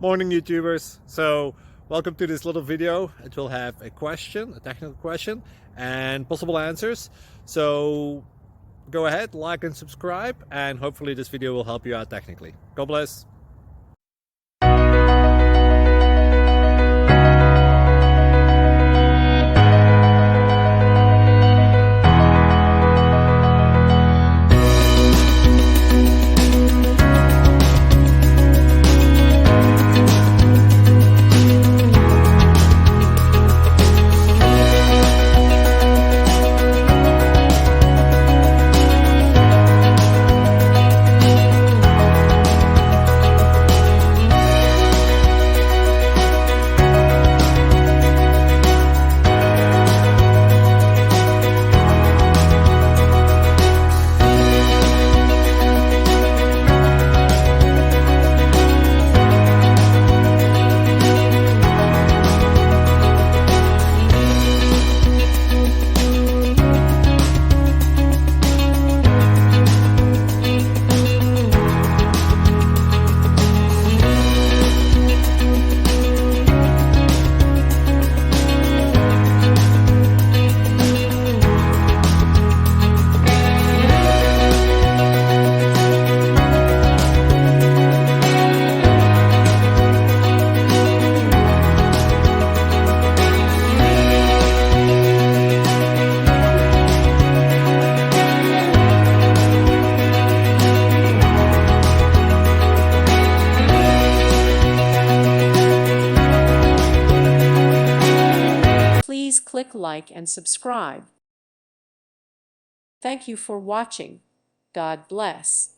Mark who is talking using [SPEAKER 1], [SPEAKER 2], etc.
[SPEAKER 1] Morning YouTubers. So welcome to this little video. It will have a question, a technical question, and possible answers. So go ahead, like and subscribe, and hopefully this video will help you out technically. God bless.
[SPEAKER 2] Please click like and subscribe. Thank you for watching. God bless.